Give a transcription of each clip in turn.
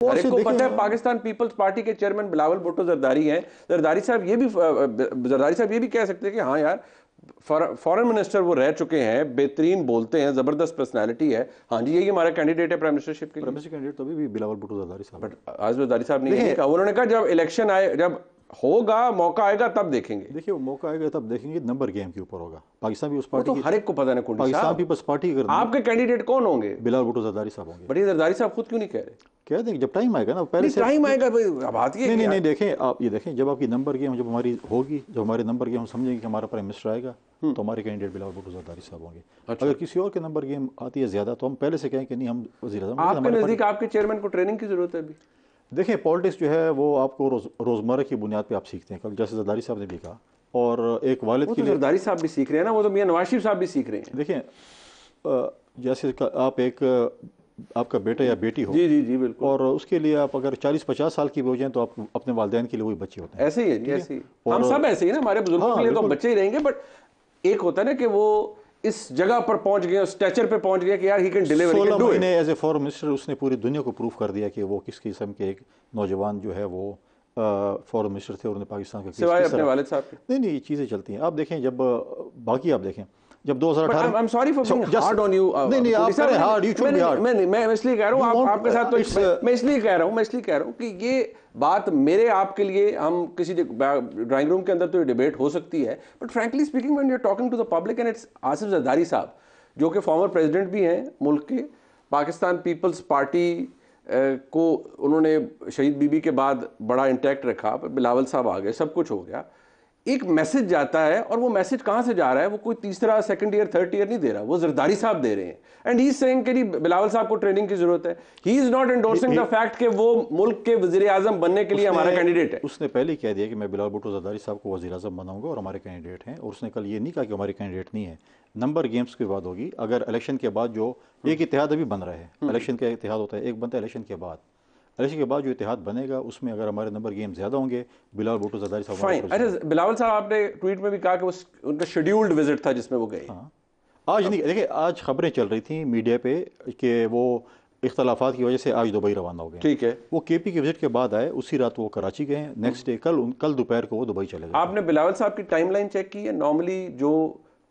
हर एक को पता है पाकिस्तान पीपल्स पार्टी के चेयरमैन बिलावल भुट्टो जरदारी हैं। जरदारी साहब ये भी कह सकते हैं कि हाँ यार, फॉरेन मिनिस्टर वो रह चुके हैं, बेहतरीन बोलते हैं, जबरदस्त पर्सनालिटी है। हाँ जी, यही हमारा कैंडिडेट है प्राइम मिनिस्टरशिप के लिए। प्राइम मिनिस्टर कैंडिडेट तो अभी भी बिलावल भुट्टो जरदारी साहब, बट आज जरदारी साहब ने ये कहा, उन्होंने कहा जब इलेक्शन आए, जब होगा मौका आएगा तब देखेंगे। देखिए वो मौका आएगा तब देखेंगे, नंबर गेम के ऊपर होगा। पाकिस्तान भी उस पार्टी तो हर एक को पता नहीं, पाकिस्तान पीपल्स पार्टी अगर आपके कैंडिडेट कौन होंगे? बिलावल भुट्टो जरदारी साहब होंगे। बट ये जरदारी साहब खुद क्यों नहीं कह रहे? कह देंगे जब टाइम आएगा ना, पहले से टाइम आएगा भाई, बात ये नहीं देखें आप, ये देखें जब आपकी नंबर गेम जब हमारी होगी, जब हमारे नंबर गेम हम समझेंगे कि हमारा प्राइम मिनिस्टर आएगा, तो हमारे कैंडिडेट बिलावल भुट्टो जरदारी साहब होंगे। अगर किसी और के नंबर गेम आती है ज्यादा तो हम पहले से कहें कि नहीं, हम वज़ीर-ए-आज़म। आपके नजदीक आपके चेयरमैन को ट्रेनिंग की जरूरत है अभी? देखें पॉलिटिक्स जो है वो आपको रोजमर्रा की बुनियाद पे आप सीखते हैं। कल जैसे जरदारी साहब ने भी कहा, और एक वालिद के लिए जरदारी साहब भी सीख रहे हैं ना, वो तो मियां नवाज शरीफ साहब भी सीख रहे हैं। देखें जैसे आप एक आपका बेटा या बेटी हो, जी जी जी बिल्कुल, और उसके लिए आप अगर 40-50 साल की भी हो जाए तो आप अपने वालिदैन के लिए वही बच्चे होते हैं। ऐसे ही है जी, ऐसे ही हम सब ऐसे ही ना, हमारे बुजुर्गों के लिए तो बच्चे ही रहेंगे। बट एक होता है ना कि वो इस जगह पर पहुंच गए, स्टेचर पे पहुंच गए कि यार ही कैन डिलीवर। 16 महीने एज ए फॉरेन मिनिस्टर उसने पूरी दुनिया को प्रूव कर दिया कि वो किस किस्म के एक नौजवान जो है वो फॉरेन मिनिस्टर थे, और उन्होंने पाकिस्तान का सिवाय अपने वालिद साहब के। नहीं चीज़ें चलती हैं। आप देखें जब बाकी आप देखें जब 2018 I am sorry for being hard on you. नहीं आप कह रहे hard, you should be hard. मैं इसलिए कह रहा हूं आपके साथ, तो मैं इसलिए कह रहा हूं कि ये बात मेरे आपके लिए, हम किसी ड्राइंग रूम के अंदर तो ये डिबेट हो सकती है, but frankly speaking when you are talking to the public and it's Asif Zardari साहब, जो कि फॉर्मर प्रेसिडेंट भी हैं मुल्क के, पाकिस्तान पीपल्स पार्टी को उन्होंने शहीद बीबी के बाद बड़ा इंटैक्ट रखा, बिलावल साहब आ गए, सब कुछ हो गया, एक मैसेज जाता है, और वो मैसेज कहां से जा रहा है? वो कोई तीसरा, सेकंड ईयर, थर्ड ईयर नहीं दे रहा, वो जरदारी साहब दे रहे हैं। एंड ही इज सेइंग कि बिलावल साहब को ट्रेनिंग की जरूरत है। He is not endorsing the fact कि वो मुल्क के वजीर आजम बनने के लिए हमारा कैंडिडेट है। उसने पहले ही कह दिया कि मैं बिलावल भुट्टो जरदारी साहब को वजीर आजम बनाऊंगा और हमारे कैंडिडेट हैं। और उसने कल ये नहीं कहा कि हमारे कैंडिडेट नहीं है। नंबर गेम्स के बाद होगी, अगर इलेक्शन के बाद जो एक इत्तेहाद अभी बन रहा है, इलेक्शन का इत्तेहाद होता है, एक बनता है इलेक्शन के बाद, इलेक्शन के बाद जो इत्तेहाद बनेगा उसमें अगर हमारे नंबर गेम ज्यादा होंगे, बिलावल भुट्टो जरदारी साहब। फाइन। अरे बिलावल साहब, आपने ट्वीट में भी कहा कि उनका शेड्यूल्ड विजिट था जिसमें वो गए। हाँ, आज नहीं, देखिए आज खबरें चल रही थी मीडिया पे कि वो इख्तलाफात की वजह से आज दुबई रवाना हो गए। ठीक है, वो केपी के विजिट के बाद आए, उसी रात वो कराची गए, नेक्स्ट डे कल दोपहर को वो दुबई चले गए। आपने बिलावल साहब की टाइमलाइन चेक की है? नॉर्मली जो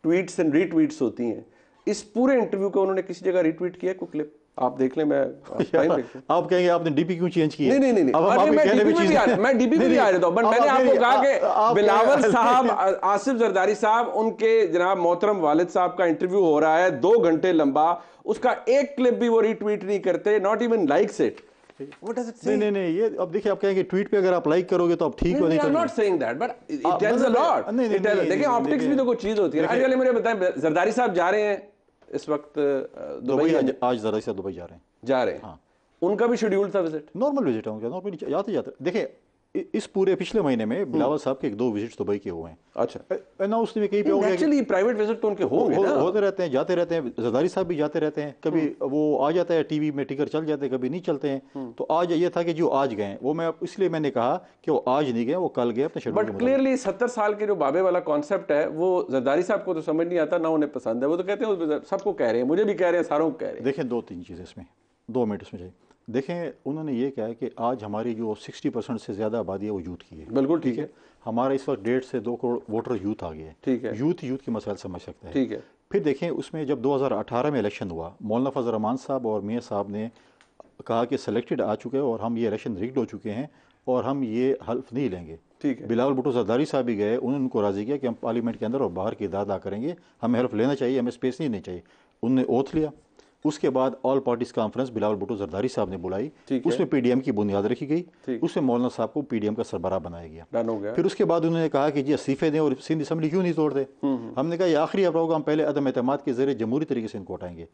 ट्वीट्स एंड रीट्वीट्स होती हैं, इस पूरे इंटरव्यू को उन्होंने किसी जगह रीट्वीट किया कोई क्लिप? आप देख लें, मैं आप कहेंगे आपने डीपी क्यों चेंज की? नहीं, मैं डीपी भी आ रहा था, बट मैंने आपको कहा कि बिलावल साहब, आसिफ जरदारी साहब, उनके जनाब मोहतरम वालिद साहब का इंटरव्यू हो रहा है 2 घंटे लंबा, उसका एक क्लिप भी वो रीट्वीट नहीं करते, नॉट इवन लाइक्स इट। नहीं, ये अब देखिए, आप कहेंगे ट्वीट पे अगर आप लाइक करोगे तो आप ठीक हो। नहीं, not saying that, but it tells a lot. देखिए ऑप्टिक्स भी तो कोई चीज होती है। आगे मुझे बताएं, जरदारी साहब जा रहे हैं इस वक्त दुबई? आज जरदारी साहब दुबई जा रहे हैं। हाँ, उनका भी शेड्यूल था विजिट? नॉर्मल विजिट है उनका, नॉर्मली जाते। देखिए इस पूरे पिछले महीने में बिलावल साहब के 2 विजिट्स दुबई के हुए हैं। अच्छा, ना उसने कहीं पे हो गया, एक्चुअली प्राइवेट विजिट तो उनके होते रहते हैं, जाते रहते हैं। जरदारी साहब भी जाते रहते हैं, कभी वो आ जाता है टीवी में, टिकर चल जाते हैं, कभी नहीं चलते हैं। तो आज ये था कि जो आज गए वो, मैं इसलिए मैंने कहा कि वो आज नहीं गए, वो कल गए अपने शेड्यूल। बट क्लियरली 70 साल के जो बाबे वाला कॉन्सेप्ट है वो जरदारी साहब को तो समझ नहीं आता, ना उन्हें पसंद है। वो तो कहते हैं, सबको कह रहे हैं, मुझे भी कह रहे हैं, सारों को कह रहे हैं। देखें 2-3 चीज़ें इसमें, 2 मिनट इसमें चाहिए। देखें उन्होंने ये कहा है कि आज हमारी जो 60% से ज़्यादा आबादी है वो यूथ की है। बिल्कुल ठीक है। हमारा इस वक्त 1.5 से 2 करोड़ वोटर यूथ आ गए हैं। ठीक है, यूथ के मसाइल समझ सकता है। ठीक है। फिर देखें उसमें जब 2018 में इलेक्शन हुआ, मौलाना फजल रहमान साहब और मियाँ साहब ने कहा कि सिलेक्टेड आ चुके हैं और हम ये इलेक्शन रिग्ड हो चुके हैं और हम ये हल्फ नहीं लेंगे। ठीक है। बिलावल भुट्टो जरदारी साहब भी गए, उन्होंने उनको राजी किया कि हम पार्लियामेंट के अंदर और बाहर की दादा करेंगे, हमें हल्फ लेना चाहिए, हमें स्पेस नहीं चाहिए। उन्होंने ओथ लिया। उसके बाद all parties conference Bilawal Bhutto Zardari साहब ने बुलाई, उसमें पीडीएम की बुनियाद रखी गई, उसमें मौलाना साहब को पीडीएम का सरबराह बनाया गया। डन हो गया। फिर उसके बाद उन्होंने कहा कि जी इस्तीफे दें और सिंध असम्बली क्यों नहीं तोड़ते। हमने कहा ये आखिरी प्रोग्राम, पहले अदम एतमाद के जरिए जमहूरी तरीके से इनको हटाएंगे।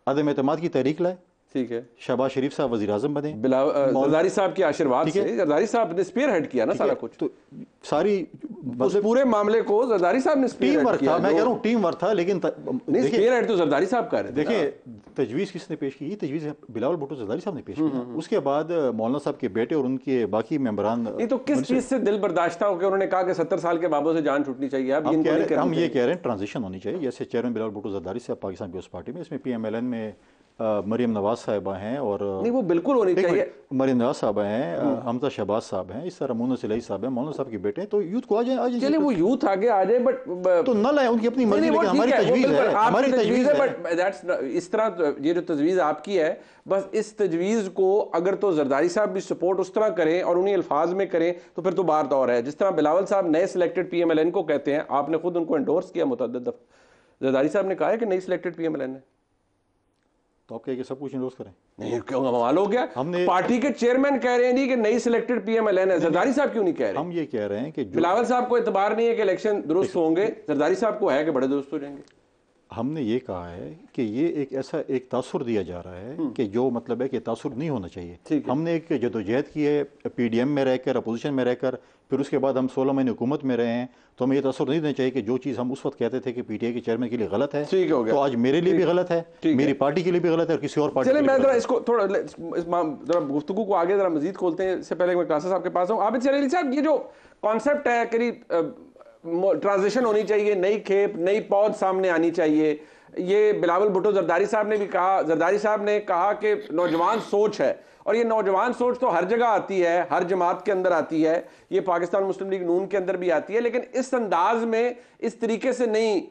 अदम एतमाद की तहरीक लाए, ठीक है, शहबाज शरीफ साहब वजीर आजम बने, जरदारी साहब के आशीर्वाद से। जरदारी साहब ने स्पीयर हेड किया ना सारा कुछ, तो सारी उस पूरे मामले को जरदारी साहब ने टीम वर्क था। मैं कह रहा हूँ टीम वर्क था, लेकिन स्पीयर हेड तो जरदारी साहब कर रहे थे। देखिए तजवीज़ किसने पेश की? तजवीज़ बिलावल भुट्टो जरदारी साहब ने पेश की। उसके बाद मौलाना साहब के बेटे और उनके बाकी मेंबरान, नहीं तो किस चीज़ से दिल बर्दाश्त हो गया? उन्होंने कहा कि 70 साल के बाबों से जान छूटनी चाहिए। हम ये कह रहे हैं ट्रांजिशन होनी चाहिए, जैसे चेयरमैन बिलावल भुट्टो जरदारी साहब पाकिस्तान पीपल्स पार्टी में, इसमें PMLN में मरीम नवाज साहिबा हैं और नहीं वो बिल्कुल होनी चाहिए। मरीम नवाज साहिबा हैं, हमजा शहबाज साहब हैं, इस तरह मोहन सिलाई साहब हैं, मौलाना साहब के बेटे हैं, तो यूथ को आ जाए चलिए वो यूथ आगे आ जाए, बट तो न लाए, उनकी अपनी मर्जी, लेकिन हमारी तजवीज़ है, हमारी तजवीज़ है। बट दैट्स इस तरह ये जो तजवीज़ आपकी है, बस इस तजवीज़ को अगर तो जरदारी साहब भी सपोर्ट उस तरह करें और उन्हीं अल्फाज में करें तो फिर तो बात और है। जिस तरह बिलावल साहब नए सिलेक्टेड PMLN को कहते हैं, आपने खुद उनको एंडोर्स किया मुतअद्दिद दफ़ा, जरदारी साहब ने कहा है कि नई सिलेक्टेड PMLN है, तो आप कहें सब कुछ इंडोर्स करें? नहीं क्यों, कमाल हो गया। हमने पार्टी के चेयरमैन कह रहे हैं नहीं कि नई सिलेक्टेड PMLN है, जरदारी साहब क्यों नहीं कह रहे? हम ये कह रहे हैं कि बिलावल साहब को एतबार नहीं है कि इलेक्शन दुरुस्त होंगे, जरदारी साहब को है कि बड़े दुरुस्त हो जाएंगे। हमने ये कहा है कि ये एक ऐसा एक तासुर दिया जा रहा है कि जो मतलब है कि तासुर नहीं होना चाहिए। हमने एक जदोजहद की है PDM में रहकर, अपोजिशन में रहकर, फिर उसके बाद हम 16 महीने हुकूमत में रहे हैं, तो हमें ये तासुर नहीं देना चाहिए कि जो चीज़ हम उस वक्त कहते थे कि PTI के चेयरमैन के लिए गलत है, तो आज मेरे लिए भी गलत है, मेरी पार्टी के लिए भी गलत है और किसी और पार्टी के लिए। मैं जरा इसको थोड़ा जरा गुफ्तगू को आगे जरा मजीद खोलते हैं। इससे पहले मैं क्लासेस साहब के पास हूँ। आबिद शरीफ साहब, ये जो कॉन्सेप्ट है कि ट्रांजिशन होनी चाहिए, नई खेप नई पौध सामने आनी चाहिए, ये बिलावल भुट्टो जरदारी साहब ने भी कहा। जरदारी साहब ने कहा कि नौजवान सोच है, और ये नौजवान सोच तो हर जगह आती है, हर जमात के अंदर आती है, ये पाकिस्तान मुस्लिम लीग नून के अंदर भी आती है, लेकिन इस अंदाज में इस तरीके से नहीं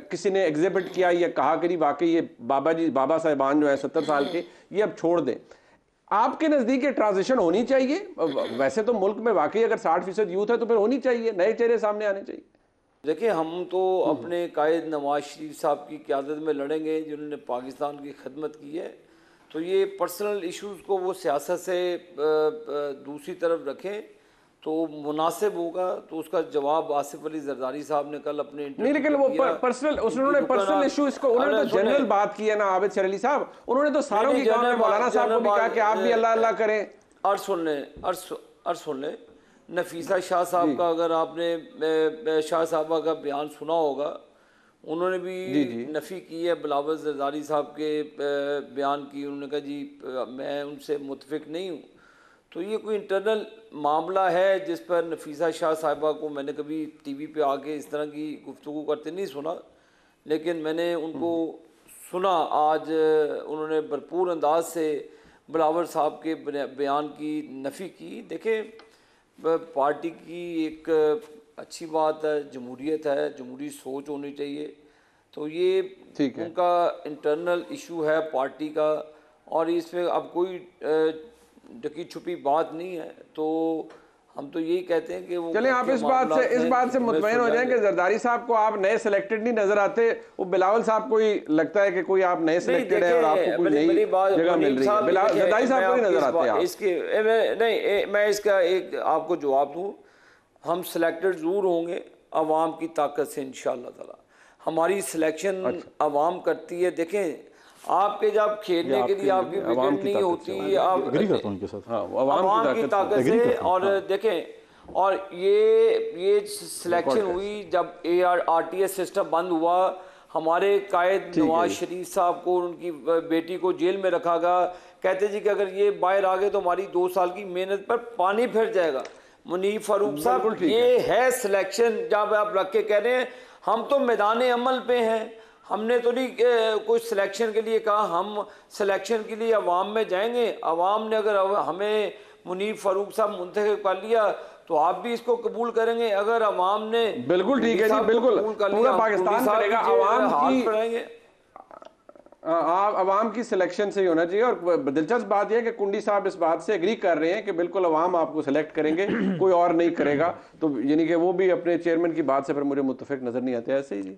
किसी ने एग्जिबिट किया या कहा कि वाकई ये बाबा साहिबान जो है 70 साल के, ये अब छोड़ दें। आपके नज़दीक ये ट्रांजिशन होनी चाहिए? वैसे तो मुल्क में वाकई अगर 60% यूथ है तो फिर होनी चाहिए, नए चेहरे सामने आने चाहिए। देखिए, हम तो अपने कायद नवाज शरीफ साहब की क़यादत में लड़ेंगे, जिन्होंने पाकिस्तान की खिदमत की है। तो ये पर्सनल इश्यूज़ को वो सियासत से दूसरी तरफ रखें तो मुनासिब होगा। तो उसका जवाब आसिफ अली जरदारी साहब ने कल अपने नहीं, लेकिन वो पर्सनल उन्होंने पर्सनल इशू इसको उन्होंने तो जनरल बात की है ना आबिद शर अली साहब, उन्होंने तो सारों की कहा, मौलाना साहब को भी कहा कि आप भी अल्लाह अल्लाह करें। अर्ज सुन लें नफीसा शाह साहब का, अगर आपने शाह साहबा का बयान सुना होगा, उन्होंने भी नफ़ी की है बिलावल जरदारी साहब के बयान की। उन्होंने कहा जी मैं उनसे मुतफिक नहीं हूँ। तो ये कोई इंटरनल मामला है जिस पर नफीसा शाह साहिबा को मैंने कभी TV पे आके इस तरह की गुफ्तगू करते नहीं सुना, लेकिन मैंने उनको सुना आज उन्होंने भरपूर अंदाज से बिलावल साहब के बयान की नफ़ी की। देखें, पार्टी की एक अच्छी बात है, जमहूरियत है, जमहूरी सोच होनी चाहिए। तो ये उनका इंटरनल इशू है पार्टी का, और इसमें अब कोई ढकी छुपी बात नहीं है। तो हम तो यही कहते हैं कि वो चलें, आप इस बात से मुतमईन हो जाएं कि जरदारी साहब को आप नए सिलेक्टेड नहीं नजर आते, वो बिलावल साहब को ही लगता है कि कोई आप नए सिलेक्टेड है और आपको कोई नई जगह मिल रही है। जरदारी साहब को नहीं नजर आते आप। नहीं, मैं इसका एक आपको जवाब दूं, हम सिलेक्टेड ज़रूर होंगे अवाम की ताकत से इंशाअल्लाह ताला। हमारी सिलेक्शन अवाम करती है। देखें, आपके जब खेलने के लिए आपकी विकेट नहीं होती, आप अवाम की ताकत से। और देखें, और ये सिलेक्शन हुई जब ARTS सिस्टम बंद हुआ, हमारे कायद नवाज शरीफ साहब को उनकी बेटी को जेल में रखा गया। कहते जी कि अगर ये बाहर आ गए तो हमारी 2 साल की मेहनत पर पानी फिर जाएगा। मुनीफ फारूक साहब, ये है सिलेक्शन जब आप रख के कह रहे हैं। हम तो मैदान अमल पे हैं, हमने तो नहीं कुछ सिलेक्शन के लिए कहा, हम सिलेक्शन के लिए अवाम में जाएंगे। अवाम ने अगर हमें मुनीफ फारूक साहब मुंतखब कर लिया तो आप भी इसको कबूल करेंगे। अगर अवाम ने बिल्कुल ठीक है जी, बिल्कुल पूरा पाकिस्तान करेगा, अवाम की सिलेक्शन से ही होना चाहिए। और दिलचस्प बात यह है कि कुंडी साहब इस बात से एग्री कर रहे हैं कि बिल्कुल अवाम आपको सिलेक्ट करेंगे, कोई और नहीं करेगा। तो यानी कि वो भी अपने चेयरमैन की बात से फिर मुझे मुत्तफिक नजर नहीं आते ऐसे ही जी।